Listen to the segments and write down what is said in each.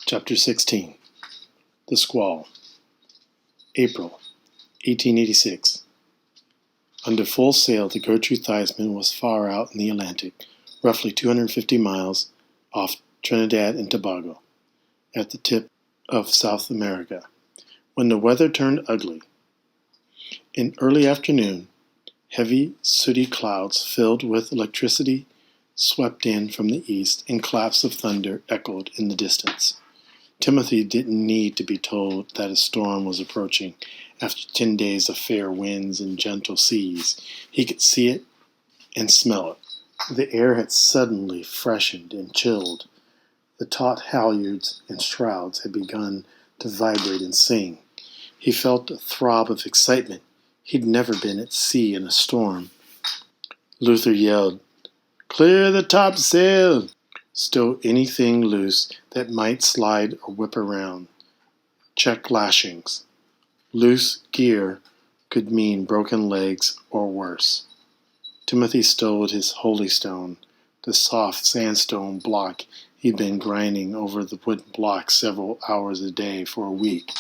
Chapter 16 The Squall April 1886. Under full sail, the Gertrude Theismann was far out in the Atlantic, roughly 250 miles off Trinidad and Tobago, at the tip of South America, when the weather turned ugly. In early afternoon, heavy, sooty clouds filled with electricity swept in from the east, and claps of thunder echoed in the distance. Timothy didn't need to be told that a storm was approaching. After 10 days of fair winds and gentle seas, he could see it and smell it. The air had suddenly freshened and chilled. The taut halyards and shrouds had begun to vibrate and sing. He felt a throb of excitement. He'd never been at sea in a storm. Luther yelled, "Clear the topsail!" Stow anything loose that might slide or whip around. Check lashings. Loose gear could mean broken legs or worse. Timothy stowed his holystone, the soft sandstone block he'd been grinding over the wooden block several hours a day for a week,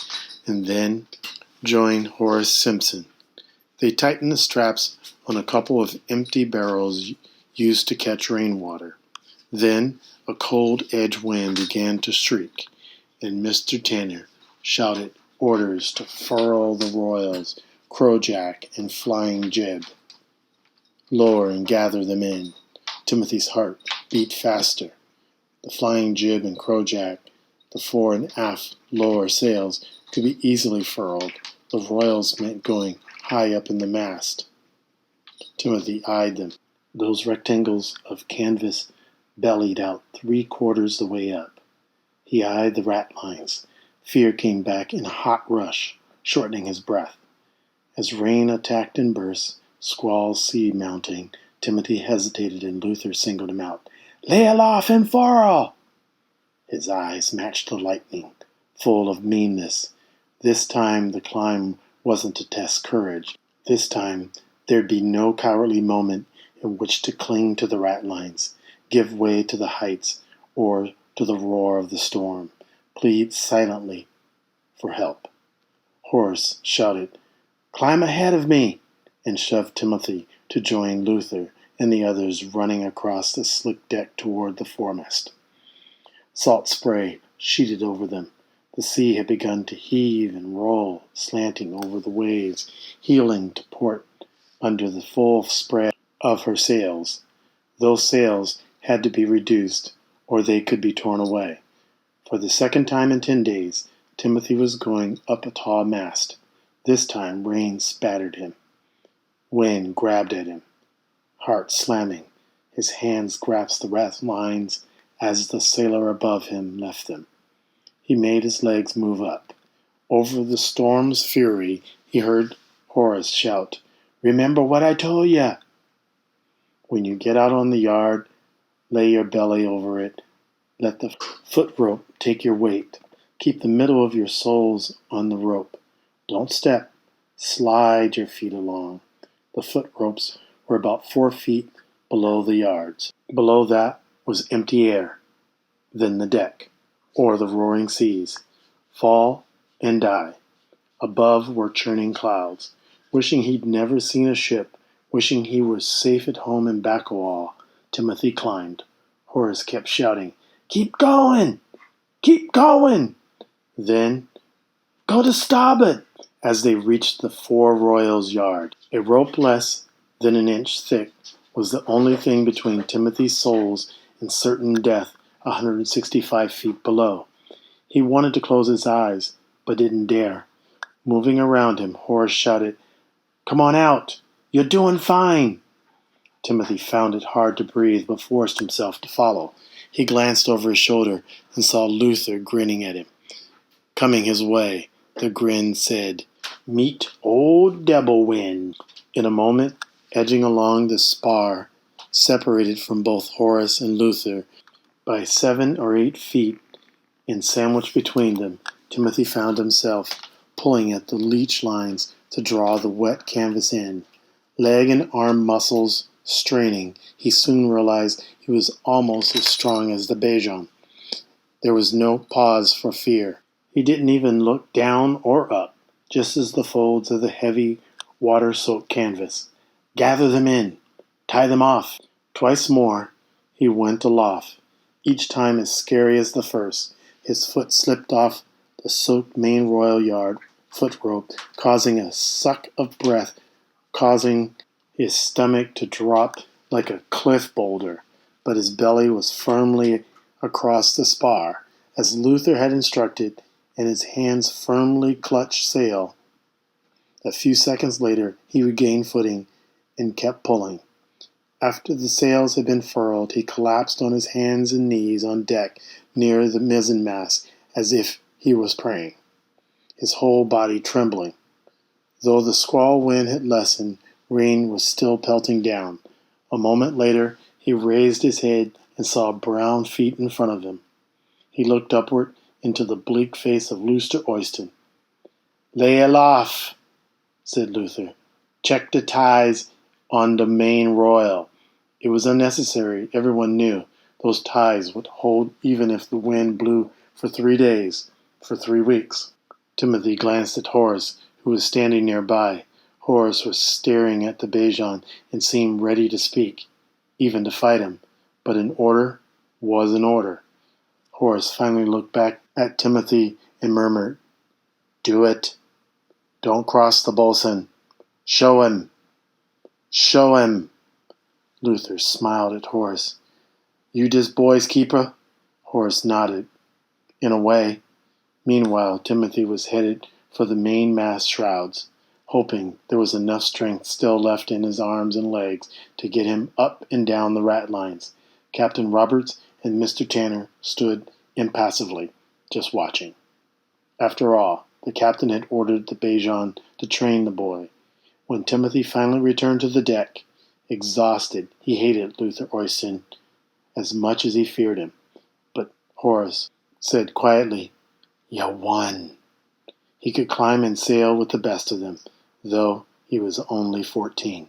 and then joined Horace Simpson. They tightened the straps on a couple of empty barrels used to catch rainwater. Then a cold edge wind began to shriek, and Mr. Tanner shouted orders to furl the royals, crojack, and flying jib. Lower and gather them in. Timothy's heart beat faster. The flying jib and crojack, the fore and aft lower sails, could be easily furled. The royals meant going high up in the mast. Timothy eyed them. Those rectangles of canvas bellied out 3/4 the way up. He eyed the ratlines. Fear came back in a hot rush, shortening his breath. As rain attacked in bursts, squalls sea mounting, Timothy hesitated and Luther singled him out. "Lay aloft and furl!" His eyes matched the lightning, full of meanness. This time the climb wasn't to test courage. This time there'd be no cowardly moment in which to cling to the ratlines, give way to the heights or to the roar of the storm, plead silently for help. Horace shouted, "Climb ahead of me!" and shoved Timothy to join Luther and the others running across the slick deck toward the foremast. Salt spray sheeted over them. The sea had begun to heave and roll, slanting over the waves, heeling to port under the full spread of her sails. Those sails had to be reduced, or they could be torn away. For the second time in 10 days, Timothy was going up a tall mast. This time rain spattered him. Wind grabbed at him. Heart slamming, his hands grasped the ratlines as the sailor above him left them. He made his legs move up. Over the storm's fury, he heard Horace shout, "Remember what I told ya! When you get out on the yard, lay your belly over it. Let the foot rope take your weight. Keep the middle of your soles on the rope. Don't step. Slide your feet along." The foot ropes were about 4 feet below the yards. Below that was empty air, then the deck, or the roaring seas. Fall and die. Above were churning clouds. Wishing he'd never seen a ship, wishing he was safe at home in Bacawal, Timothy climbed. Horace kept shouting, "Keep going! Keep going!" Then, "Go to starboard!" as they reached the fore royals' yard. A rope less than an inch thick was the only thing between Timothy's soles and certain death 165 feet below. He wanted to close his eyes, but didn't dare. Moving around him, Horace shouted, "Come on out! You're doing fine!" Timothy found it hard to breathe, but forced himself to follow. He glanced over his shoulder and saw Luther grinning at him. Coming his way, the grin said, "Meet old Devilwind." In a moment, edging along the spar, separated from both Horace and Luther by 7 or 8 feet and sandwiched between them, Timothy found himself pulling at the leech lines to draw the wet canvas in. Leg and arm muscles straining, he soon realized he was almost as strong as the Bajan. There was no pause for fear. He didn't even look down or up, just as the folds of the heavy, water-soaked canvas. Gather them in. Tie them off. Twice more he went aloft, each time as scary as the first. His foot slipped off the soaked main royal yard foot rope, causing a suck of breath, causing his stomach to drop like a cliff boulder. But his belly was firmly across the spar, as Luther had instructed, and his hands firmly clutched sail. A few seconds later he regained footing and kept pulling. After the sails had been furled, he collapsed on his hands and knees on deck near the mizzenmast as if he was praying, his whole body trembling. Though the squall wind had lessened, rain was still pelting down. A moment later he raised his head and saw brown feet in front of him. He looked upward into the bleak face of Luther Oyston. "Lay aloft," said Luther. "Check the ties on the main royal." It was unnecessary, everyone knew. Those ties would hold even if the wind blew for 3 days, for 3 weeks. Timothy glanced at Horace, who was standing nearby. Horace was staring at the Bajan and seemed ready to speak, even to fight him. But an order was an order. Horace finally looked back at Timothy and murmured, "Do it. Don't cross the bosun. Show him. Show him." Luther smiled at Horace. "You dis boy's keeper?" Horace nodded. "In a way." Meanwhile, Timothy was headed for the mainmast shrouds, hoping there was enough strength still left in his arms and legs to get him up and down the ratlines. Captain Roberts and Mr. Tanner stood impassively, just watching. After all, the captain had ordered the Bajan to train the boy. When Timothy finally returned to the deck, exhausted, he hated Luther Oyston as much as he feared him. But Horace said quietly, "You won." He could climb and sail with the best of them, though he was only 14.